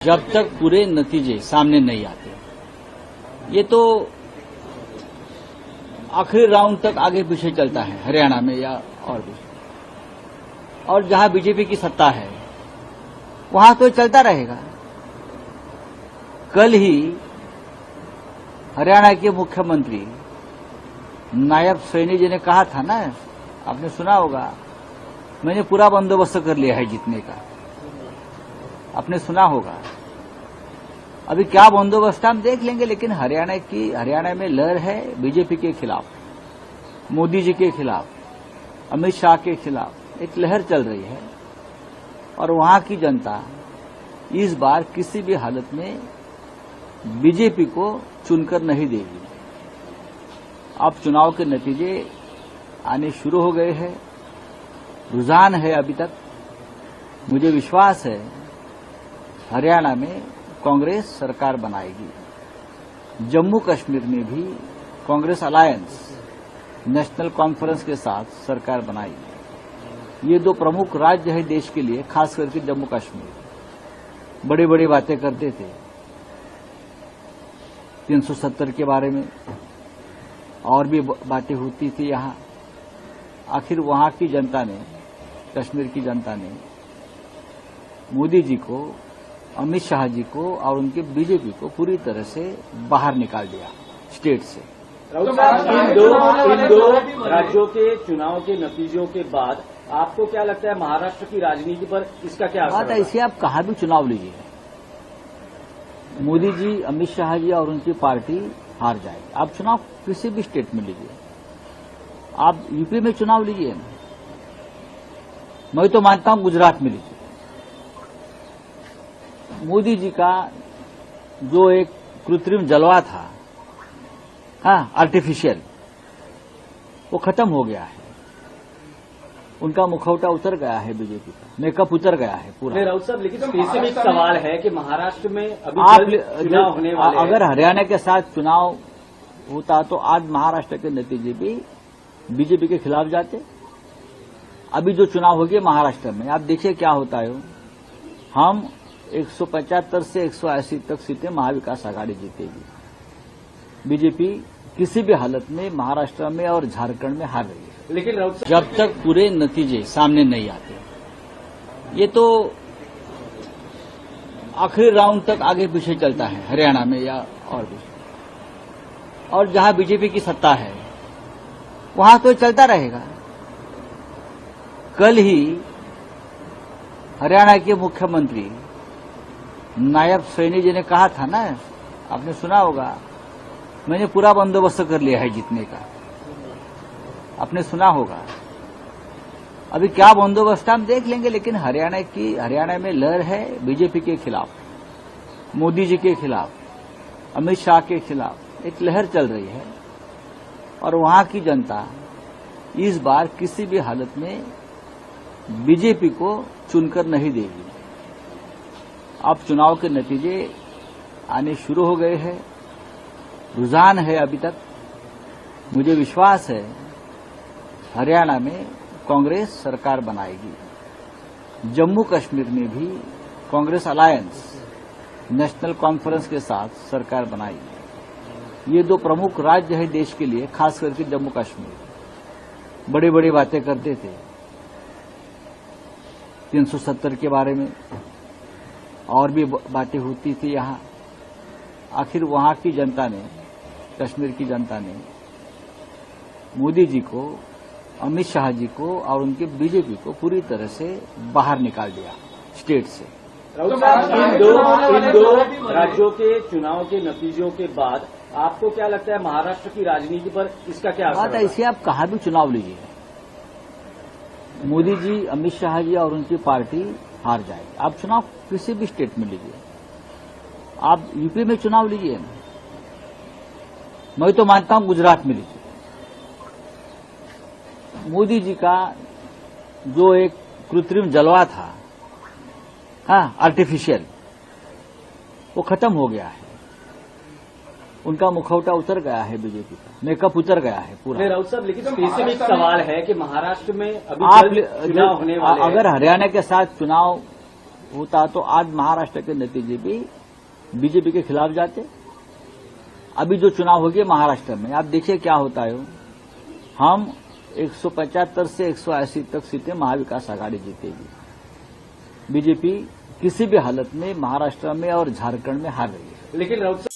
जब तक पूरे नतीजे सामने नहीं आते, ये तो आखिरी राउंड तक आगे पीछे चलता है हरियाणा में या और भी, और जहां बीजेपी की सत्ता है वहां तो चलता रहेगा। कल ही हरियाणा के मुख्यमंत्री नायब सैनी जी ने कहा था ना, आपने सुना होगा, मैंने पूरा बंदोबस्त कर लिया है जीतने का। आपने सुना होगा। अभी क्या बंदोबस्त हम देख लेंगे, लेकिन हरियाणा में लहर है बीजेपी के खिलाफ, मोदी जी के खिलाफ, अमित शाह के खिलाफ एक लहर चल रही है, और वहां की जनता इस बार किसी भी हालत में बीजेपी को चुनकर नहीं देगी। अब चुनाव के नतीजे आने शुरू हो गए हैं, रुझान है अभी तक। मुझे विश्वास है हरियाणा में कांग्रेस सरकार बनाएगी। जम्मू कश्मीर में भी कांग्रेस अलायंस नेशनल कॉन्फ्रेंस के साथ सरकार बनाएगी। ये दो प्रमुख राज्य है देश के लिए, खास करके जम्मू कश्मीर। बड़ी बड़ी बातें करते थे 370 के बारे में, और भी बातें होती थी यहां। आखिर वहां की जनता ने, कश्मीर की जनता ने मोदी जी को, अमित शाह जी को और उनके बीजेपी को पूरी तरह से बाहर निकाल दिया स्टेट से। राउत साहब, इन दो राज्यों के चुनाव के नतीजों के बाद आपको क्या लगता है महाराष्ट्र की राजनीति पर इसका क्या असर होगा? इसे आप कहाँ भी चुनाव लीजिए, मोदी जी, अमित शाह जी और उनकी पार्टी हार जाएगी। आप चुनाव किसी भी स्टेट में लीजिए, आप यूपी में चुनाव लीजिए ना, मैं तो मानता हूं गुजरात में लीजिए। मोदी जी का जो एक कृत्रिम जलवा था, आर्टिफिशियल, वो खत्म हो गया है। उनका मुखौटा उतर गया है, बीजेपी का मेकअप उतर गया है पूरा। राउत साहब, लेकिन स्पेसिफिक सवाल है कि महाराष्ट्र में अभी चुनाव होने वाले हैं। अगर हरियाणा के साथ चुनाव होता तो आज महाराष्ट्र के नतीजे भी बीजेपी के खिलाफ जाते। अभी जो चुनाव हो गया महाराष्ट्र में, आप देखिए क्या होता है। हम 175 से 180 तक सीटें महाविकास आघाड़ी जीतेगी। बीजेपी किसी भी हालत में महाराष्ट्र में और झारखंड में हार रही है। लेकिन जब तक पूरे नतीजे सामने नहीं आते, ये तो आखिरी राउंड तक आगे पीछे चलता है हरियाणा में या और भी, और जहां बीजेपी की सत्ता है वहां तो चलता रहेगा। कल ही हरियाणा के मुख्यमंत्री नायब सैनी जी ने कहा था ना, आपने सुना होगा, मैंने पूरा बंदोबस्त कर लिया है जीतने का। आपने सुना होगा। अभी क्या बंदोबस्त हम देख लेंगे, लेकिन हरियाणा में लहर है बीजेपी के खिलाफ, मोदी जी के खिलाफ, अमित शाह के खिलाफ एक लहर चल रही है, और वहां की जनता इस बार किसी भी हालत में बीजेपी को चुनकर नहीं देगी। अब चुनाव के नतीजे आने शुरू हो गए हैं, रुझान है अभी तक। मुझे विश्वास है हरियाणा में कांग्रेस सरकार बनाएगी। जम्मू कश्मीर में भी कांग्रेस अलायंस नेशनल कॉन्फ्रेंस के साथ सरकार बनाएगी। ये दो प्रमुख राज्य है देश के लिए, खास करके जम्मू कश्मीर। बड़ी बड़ी बातें करते थे 370 के बारे में, और भी बातें होती थी यहां। आखिर वहां की जनता ने, कश्मीर की जनता ने मोदी जी को, अमित शाह जी को और उनके बीजेपी को पूरी तरह से बाहर निकाल दिया स्टेट से। राउत साहब, इन दो राज्यों के चुनाव के नतीजों के बाद आपको क्या लगता है महाराष्ट्र की राजनीति पर इसका क्या असर होगा? इसे आप कहाँ भी चुनाव लीजिए, मोदी जी, अमित शाह जी और उनकी पार्टी हार जाएगी। आप चुनाव किसी भी स्टेट में लीजिए, आप यूपी में चुनाव लीजिए ना, मैं तो मानता हूं गुजरात में लीजिए। मोदी जी का जो एक कृत्रिम जलवा था, आर्टिफिशियल, वो खत्म हो गया है। उनका मुखौटा उतर गया है, बीजेपी का मेकअप उतर गया है पूरा। राउत साहब, लेकिन स्पेसिफिक सवाल है कि महाराष्ट्र में अभी चुनाव होने वाले हैं। अगर हरियाणा के साथ चुनाव होता तो आज महाराष्ट्र के नतीजे भी बीजेपी के खिलाफ जाते। अभी जो चुनाव हो गए महाराष्ट्र में, आप देखिए क्या होता है। हम 175 से 180 तक सीटें महाविकास आघाड़ी जीतेगी। बीजेपी किसी भी हालत में महाराष्ट्र में और झारखंड में हार रही है। लेकिन राउत